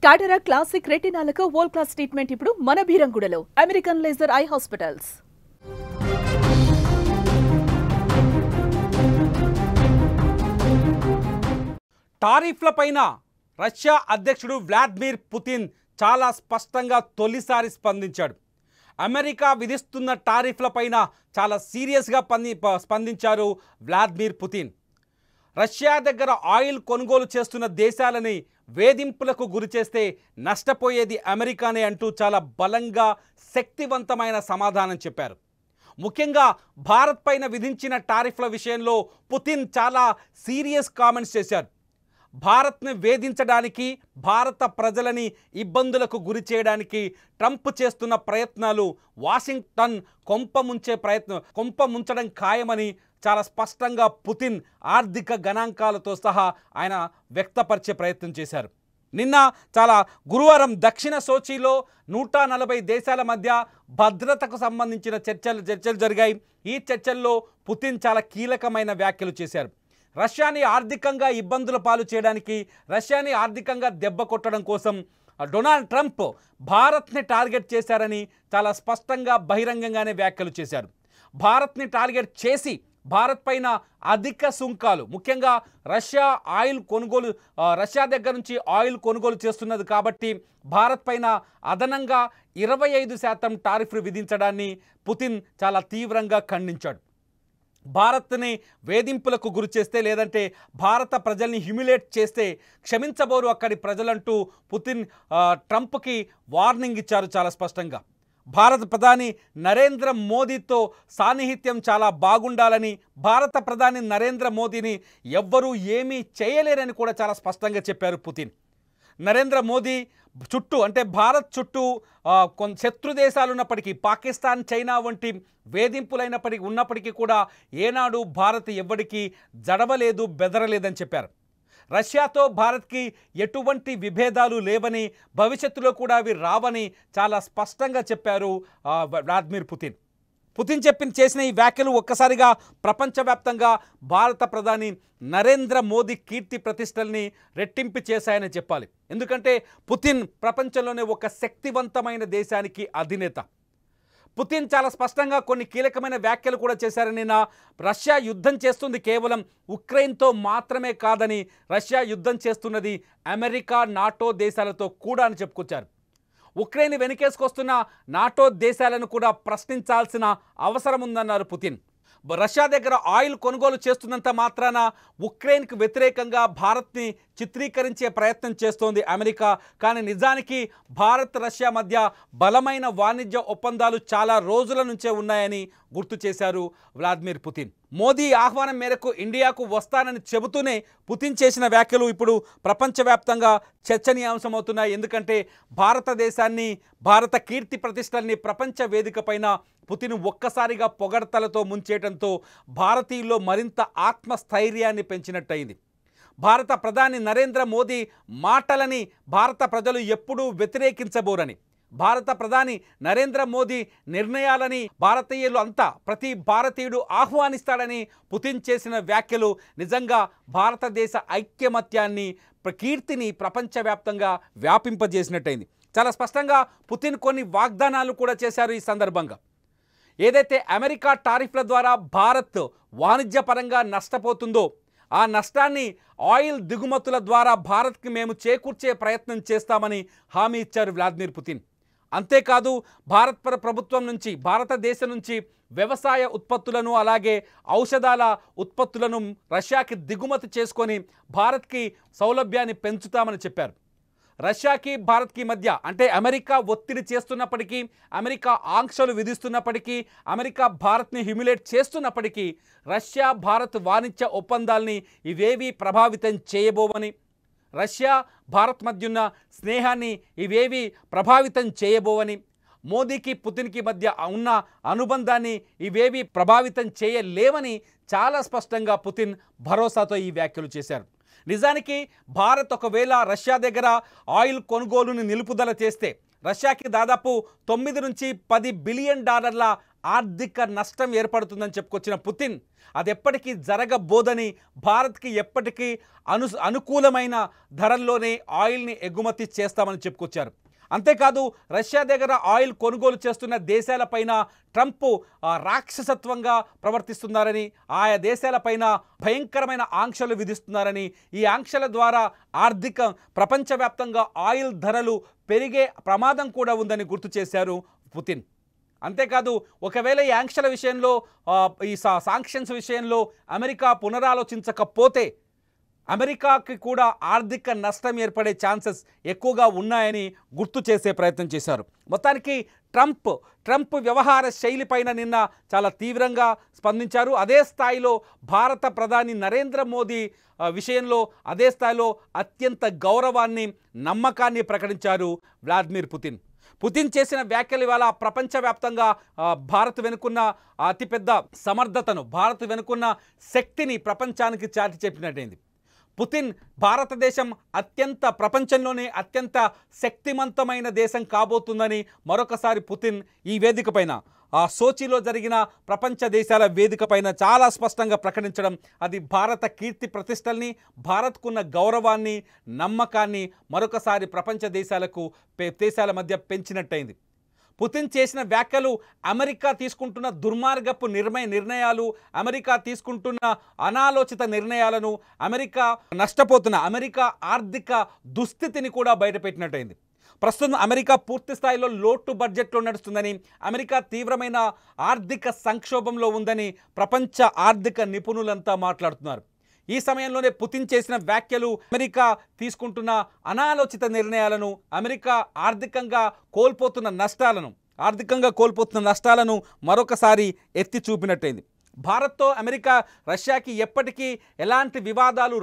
టాటరా classic రెటినాలకు world class treatment ఇప్పుడు మన బీరంగూడలో అమెరికన్ లేజర్ ఐ హాస్పిటల్స్. టారిఫ్లపైన రష్యా అధ్యక్షుడు వ్లాదిమిర్ పుతిన్ చాలా స్పష్టంగా తొలిసారి స్పందించాడు. అమెరికా విధిస్తున్న టారిఫ్లపైన చాలా సీరియస్గా స్పందించారు వ్లాదిమిర్ పుతిన్. రష్యా దగ్గర ఆయిల్ కొనుగోలు చేస్తున్న దేశాలని వేధింపులకు గురిచేస్తే నష్టపోయేది అమెరికానే అంటూ చాలా బలంగా శక్తివంతమైన సమాధానం చెప్పారు. ముఖ్యంగా భారత్ పైన విధించిన టారిఫ్ల విషయంలో పుతిన్ చాలా సీరియస్ కామెంట్స్ చేశారు. భారత్ని వేధించడానికి, భారత ప్రజలని ఇబ్బందులకు గురి చేయడానికి ట్రంప్ చేస్తున్న ప్రయత్నాలు వాషింగ్టన్ కొంప ముంచడం ఖాయమని చాలా స్పష్టంగా పుతిన్ ఆర్థిక గణాంకాలతో సహా ఆయన వ్యక్తపరిచే ప్రయత్నం చేశారు. నిన్న గురువారం దక్షిణ సోచీలో 140 దేశాల మధ్య భద్రతకు సంబంధించిన చర్చలు జరిగాయి. ఈ చర్చల్లో పుతిన్ చాలా కీలకమైన వ్యాఖ్యలు చేశారు. రష్యాని ఆర్థికంగా ఇబ్బందుల పాలు చేయడానికి, రష్యాని ఆర్థికంగా దెబ్బ కొట్టడం కోసం డొనాల్డ్ ట్రంప్ భారత్ని టార్గెట్ చేశారని చాలా స్పష్టంగా బహిరంగంగానే వ్యాఖ్యలు చేశారు. భారత్ని టార్గెట్ చేసి భారత్ పైన అధిక సుంకాలు, ముఖ్యంగా రష్యా దగ్గర నుంచి ఆయిల్ కొనుగోలు చేస్తున్నది కాబట్టి భారత్ పైన అదనంగా 25% టారిఫ్లు విధించడాన్ని పుతిన్ చాలా తీవ్రంగా ఖండించాడు. భారత్ని వేధింపులకు గురి చేస్తే, లేదంటే భారత ప్రజల్ని హ్యూమిలేట్ చేస్తే క్షమించబోరు అక్కడి ప్రజలంటూ పుతిన్ ట్రంప్కి వార్నింగ్ ఇచ్చారు చాలా స్పష్టంగా. భారత ప్రధాని నరేంద్ర మోదీతో సాన్నిహిత్యం చాలా బాగుండాలని, భారత ప్రధాని నరేంద్ర మోదీని ఎవ్వరూ ఏమీ చేయలేరని కూడా చాలా స్పష్టంగా చెప్పారు పుతిన్. నరేంద్ర మోదీ చుట్టూ, అంటే భారత్ చుట్టూ శత్రు దేశాలు ఉన్నప్పటికీ, పాకిస్తాన్, చైనా వంటి ఉన్నప్పటికీ కూడా ఏనాడు భారత్ ఎవ్వడికి జడవలేదు, బెదరలేదని చెప్పారు. రష్యాతో భారత్కి ఎటువంటి విభేదాలు లేవని, భవిష్యత్తులో కూడా అవి రావని చాలా స్పష్టంగా చెప్పారు వ్లాదిమిర్ పుతిన్. పుతిన్ చేసిన ఈ వ్యాఖ్యలు ఒక్కసారిగా ప్రపంచవ్యాప్తంగా భారత ప్రధాని నరేంద్ర మోదీ కీర్తి ప్రతిష్టల్ని రెట్టింపు చేశాయని చెప్పాలి. ఎందుకంటే పుతిన్ ప్రపంచంలోనే ఒక శక్తివంతమైన దేశానికి అధినేత. పుతిన్ చాలా స్పష్టంగా కొన్ని కీలకమైన వ్యాఖ్యలు కూడా చేశారని, రష్యా యుద్ధం చేస్తుంది కేవలం ఉక్రెయిన్తో మాత్రమే కాదని, రష్యా యుద్ధం చేస్తున్నది అమెరికా, నాటో దేశాలతో కూడా అని చెప్పుకొచ్చారు. ఉక్రెయిన్ వెనుకేసుకొస్తున్న నాటో దేశాలను కూడా ప్రశ్నించాల్సిన అవసరం ఉందన్నారు పుతిన్. రష్యా దగ్గర ఆయిల్ కొనుగోలు చేస్తున్నంత మాత్రాన ఉక్రెయిన్కు వ్యతిరేకంగా భారత్ని చిత్రీకరించే ప్రయత్నం చేస్తోంది అమెరికా. కానీ నిజానికి భారత్, రష్యా మధ్య బలమైన వాణిజ్య ఒప్పందాలు చాలా రోజుల నుంచే ఉన్నాయని గుర్తు చేశారు వ్లాదిమిర్ పుతిన్. మోదీ ఆహ్వానం మేరకు ఇండియాకు వస్తానని చెబుతూనే పుతిన్ చేసిన వ్యాఖ్యలు ఇప్పుడు ప్రపంచవ్యాప్తంగా చర్చనీయాంశమవుతున్నాయి. ఎందుకంటే భారతదేశాన్ని, భారత కీర్తి ప్రతిష్టల్ని ప్రపంచ వేదికపైన పుతిన్ ఒక్కసారిగా పొగడ్తలతో ముంచేయడంతో భారతీయుల్లో మరింత ఆత్మస్థైర్యాన్ని పెంచినట్టయింది. భారత ప్రధాని నరేంద్ర మోదీ మాటలని భారత ప్రజలు ఎప్పుడూ వ్యతిరేకించబోరని, భారత ప్రధాని నరేంద్ర మోదీ నిర్ణయాలని ప్రతి భారతీయుడు ఆహ్వానిస్తాడని పుతిన్ చేసిన వ్యాఖ్యలు నిజంగా భారతదేశ ఐక్యమత్యాన్ని, కీర్తిని ప్రపంచవ్యాప్తంగా వ్యాపింపజేసినట్టయింది. చాలా స్పష్టంగా పుతిన్ కొన్ని వాగ్దానాలు కూడా చేశారు. ఈ సందర్భంగా ఏదైతే అమెరికా టారిఫ్ల ద్వారా భారత్ వాణిజ్యపరంగా నష్టపోతుందో, ఆ నష్టాన్ని ఆయిల్ దిగుమతుల ద్వారా భారత్కి మేము చేకూర్చే ప్రయత్నం చేస్తామని హామీ ఇచ్చారు వ్లాదిమిర్ పుతిన్. అంతేకాదు భారతదేశం నుంచి వ్యవసాయ ఉత్పత్తులను, అలాగే ఔషధాల ఉత్పత్తులను రష్యాకి దిగుమతి చేసుకొని భారత్కి సౌలభ్యాన్ని పెంచుతామని చెప్పారు. రష్యాకి భారత్కి మధ్య, అంటే అమెరికా ఒత్తిడి చేస్తున్నప్పటికీ, అమెరికా ఆంక్షలు విధిస్తున్నప్పటికీ, అమెరికా భారత్ని హ్యూమిలేట్ చేస్తున్నప్పటికీ రష్యా భారత్ వాణిజ్య ఒప్పందాల్ని ఇవేవీ ప్రభావితం చేయబోవని, రష్యా భారత్ మధ్య ఉన్న స్నేహాన్ని ఇవేవీ ప్రభావితం చేయబోవని, మోదీకి పుతిన్కి మధ్య ఉన్న అనుబంధాన్ని ఇవేవీ ప్రభావితం చేయలేవని చాలా స్పష్టంగా పుతిన్ భరోసాతో ఈ వ్యాఖ్యలు చేశారు. నిజానికి భారత్ ఒకవేళ రష్యా దగ్గర ఆయిల్ కొనుగోలుని నిలుపుదల చేస్తే రష్యాకి దాదాపు $9 నుంచి $10 బిలియన్ ఆర్థిక నష్టం ఏర్పడుతుందని చెప్పుకొచ్చిన పుతిన్ అది ఎప్పటికీ జరగబోదని, భారత్కి ఎప్పటికీ అనుకూలమైన ధరల్లోనే ఆయిల్ని ఎగుమతి చేస్తామని చెప్పుకొచ్చారు. అంతేకాదు రష్యా దగ్గర ఆయిల్ కొనుగోలు చేస్తున్న దేశాలపైన ట్రంప్ రాక్షసత్వంగా ప్రవర్తిస్తున్నారని, ఆయా దేశాలపైన భయంకరమైన ఆంక్షలు విధిస్తున్నారని, ఈ ఆంక్షల ద్వారా ప్రపంచవ్యాప్తంగా ఆయిల్ ధరలు పెరిగే ప్రమాదం కూడా ఉందని గుర్తు చేశారు పుతిన్. అంతేకాదు ఒకవేళ ఈ ఆంక్షల విషయంలో ఈ సాంక్షన్స్ విషయంలో అమెరికా పునరాలోచించకపోతే అమెరికాకి కూడా ఆర్థిక నష్టం ఏర్పడే ఛాన్సెస్ ఎక్కువగా ఉన్నాయని గుర్తు చేసే ప్రయత్నం చేశారు. మొత్తానికి ట్రంప్ వ్యవహార శైలిపైన నిన్న చాలా తీవ్రంగా స్పందించారు. అదే స్థాయిలో భారత ప్రధాని నరేంద్ర మోదీ విషయంలో అదే స్థాయిలో అత్యంత గౌరవాన్ని, నమ్మకాన్ని ప్రకటించారు వ్లాదిమిర్ పుతిన్. పుతిన్ చేసిన వ్యాఖ్యలు ఇవాళ ప్రపంచవ్యాప్తంగా భారత్ వెనుకున్న అతిపెద్ద సమర్థతను, భారత్ వెనుకున్న శక్తిని ప్రపంచానికి చాటి చెప్పినట్టయింది. పుతిన్ భారతదేశం ప్రపంచంలోనే అత్యంత శక్తివంతమైన దేశం కాబోతుందని మరొకసారి పుతిన్ ఈ వేదిక పైన, సోచిలో జరిగిన ప్రపంచ దేశాల వేదిక పైన చాలా స్పష్టంగా ప్రకటించడం అది భారత కీర్తి ప్రతిష్టల్ని, భారత్కున్న గౌరవాన్ని, నమ్మకాన్ని మరొకసారి ప్రపంచ దేశాల మధ్య పెంచినట్టయింది. పుతిన్ చేసిన వ్యాఖ్యలు అమెరికా తీసుకుంటున్న దుర్మార్గపు నిర్ణయాలు, అమెరికా తీసుకుంటున్న అనాలోచిత నిర్ణయాలను, అమెరికా ఆర్థిక దుస్థితిని కూడా బయటపెట్టినట్టయింది. ప్రస్తుతం అమెరికా పూర్తి స్థాయిలో లోటు బడ్జెట్లో నడుస్తుందని, అమెరికా తీవ్రమైన ఆర్థిక సంక్షోభంలో ఉందని ప్రపంచ ఆర్థిక నిపుణులంతా మాట్లాడుతున్నారు. ఈ సమయంలోనే పుతిన్ చేసిన వ్యాఖ్యలు అమెరికా తీసుకుంటున్న అనాలోచిత నిర్ణయాలను, అమెరికా ఆర్థికంగా కోల్పోతున్న నష్టాలను మరొకసారి ఎత్తి చూపినట్టయింది. భారత్తో అమెరికా, రష్యాకి ఎప్పటికీ ఎలాంటి వివాదాలు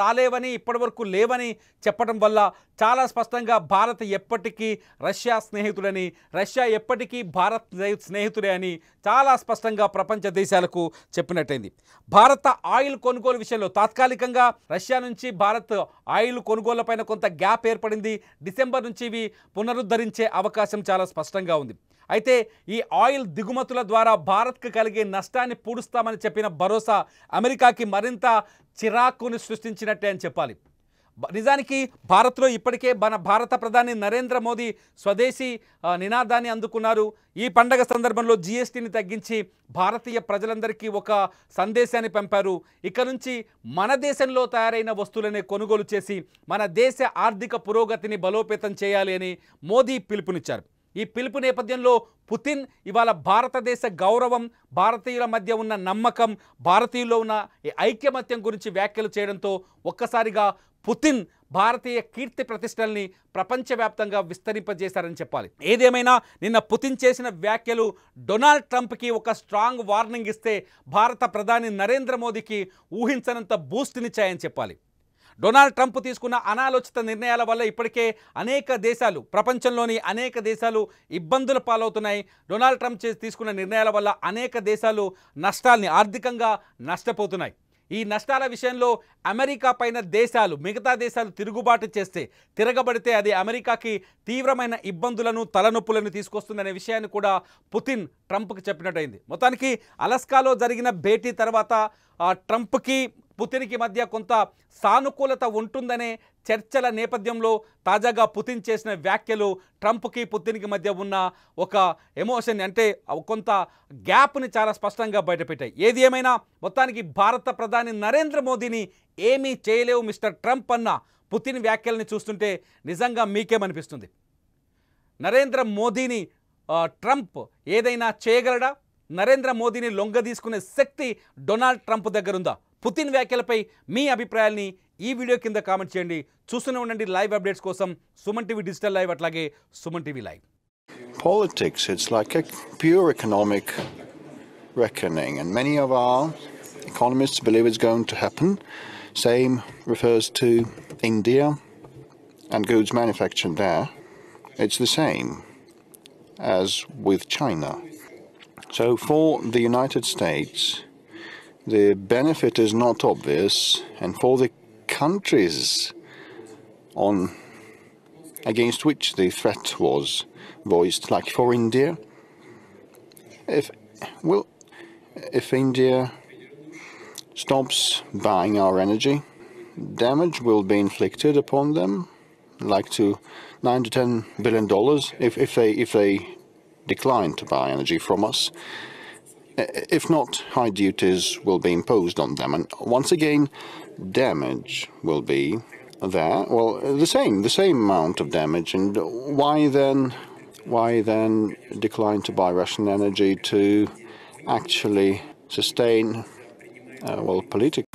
రాలేవని, ఇప్పటివరకు లేవని చెప్పడం వల్ల చాలా స్పష్టంగా భారత్ ఎప్పటికీ రష్యా స్నేహితుడని, రష్యా ఎప్పటికీ భారత్ స్నేహితుడే అని చాలా స్పష్టంగా ప్రపంచ దేశాలకు చెప్పినట్టయింది. భారత ఆయిల్ కొనుగోలు విషయంలో తాత్కాలికంగా రష్యా నుంచి భారత్ ఆయిల్ కొనుగోళ్లపైన కొంత గ్యాప్ ఏర్పడింది. డిసెంబర్ నుంచి ఇవి పునరుద్ధరించే అవకాశం చాలా స్పష్టంగా ఉంది. అయితే ఈ ఆయిల్ దిగుమతుల ద్వారా భారత్కు కలిగే నష్టాన్ని పూడుస్తామని చెప్పిన భరోసా అమెరికాకి మరింత చిరాకుని సృష్టించినట్టే అని చెప్పాలి. నిజానికి భారత్లో ఇప్పటికే భారత ప్రధాని నరేంద్ర మోదీ స్వదేశీ నినాదాన్ని అందుకున్నారు. ఈ పండగ సందర్భంలో జీఎస్టీని తగ్గించి భారతీయ ప్రజలందరికీ ఒక సందేశాన్ని పంపారు. ఇక నుంచి మన దేశంలో తయారైన వస్తువులనే కొనుగోలు చేసి మన దేశ ఆర్థిక పురోగతిని బలోపేతం చేయాలి అని మోదీ పిలుపునిచ్చారు. ఈ పిలుపు నేపథ్యంలో పుతిన్ ఇవాళ భారతదేశ గౌరవం, భారతీయుల మధ్య ఉన్న నమ్మకం, భారతీయుల్లో ఉన్న ఐక్యమత్యం గురించి వ్యాఖ్యలు చేయడంతో ఒక్కసారిగా పుతిన్ భారతీయ కీర్తి ప్రతిష్టల్ని ప్రపంచవ్యాప్తంగా విస్తరింపజేశారని చెప్పాలి. ఏదేమైనా నిన్న పుతిన్ చేసిన వ్యాఖ్యలు డొనాల్డ్ ట్రంప్కి ఒక స్ట్రాంగ్ వార్నింగ్ ఇస్తే భారత ప్రధాని నరేంద్ర మోదీకి ఊహించనంత బూస్ట్నిచ్చాయని చెప్పాలి. డొనాల్డ్ ట్రంప్ తీసుకున్న అనాలోచిత నిర్ణయాల వల్ల ఇప్పటికే అనేక దేశాలు, ప్రపంచంలోని అనేక దేశాలు ఇబ్బందుల పాలవుతున్నాయి. డొనాల్డ్ ట్రంప్ తీసుకున్న నిర్ణయాల వల్ల అనేక దేశాలు ఆర్థికంగా నష్టపోతున్నాయి. ఈ నష్టాల విషయంలో అమెరికా పైన మిగతా దేశాలు తిరగబడితే అది అమెరికాకి తీవ్రమైన ఇబ్బందులను, తలనొప్పులను తీసుకొస్తుందనే విషయాన్ని కూడా పుతిన్ ట్రంప్కి చెప్పినట్టయింది. మొత్తానికి అలస్కాలో జరిగిన భేటీ తర్వాత ట్రంప్కి పుతిన్కి మధ్య కొంత సానుకూలత ఉంటుందనే చర్చల నేపథ్యంలో తాజాగా పుతిన్ చేసిన వ్యాఖ్యలు ట్రంప్కి పుతిన్కి మధ్య ఉన్న ఒక ఎమోషన్, అంటే కొంత గ్యాప్ని చాలా స్పష్టంగా బయటపెట్టాయి. ఏది ఏమైనా మొత్తానికి భారత ప్రధాని నరేంద్ర మోదీని ఏమీ చేయలేవు మిస్టర్ ట్రంప్ అన్న పుతిన్ వ్యాఖ్యల్ని చూస్తుంటే నిజంగా మీకేమనిపిస్తుంది? నరేంద్ర మోదీని ట్రంప్ ఏదైనా చేయగలడా? నరేంద్ర మోదీని లొంగదీసుకునే శక్తి డొనాల్డ్ ట్రంప్ దగ్గర ఉందా? పుతిన్ వ్యాఖ్యలపై మీ అభిప్రాయాల్ని ఈ వీడియో కింద కామెంట్ చేయండి. చూస్తూనే ఉండండి లైవ్ అప్డేట్స్ కోసం సుమన్ టీవీ డిజిటల్ లైవ్, అట్లాగే Suman TV live. Politics, it's like a pure economic reckoning, and many of our economists believe it's going to happen. Same refers to India and goods manufactured there. It's the same as with China. So for the United States, the benefit is not obvious, and for the countries against which the threat was voiced, like for India, if if India stops buying our energy, damage will be inflicted upon them, like to $9 to $10 billion if they decline to buy energy from us. If not, high duties will be imposed on them, and once again, damage will be there. Well, the same amount of damage. And why then decline to buy Russian energy to actually sustain political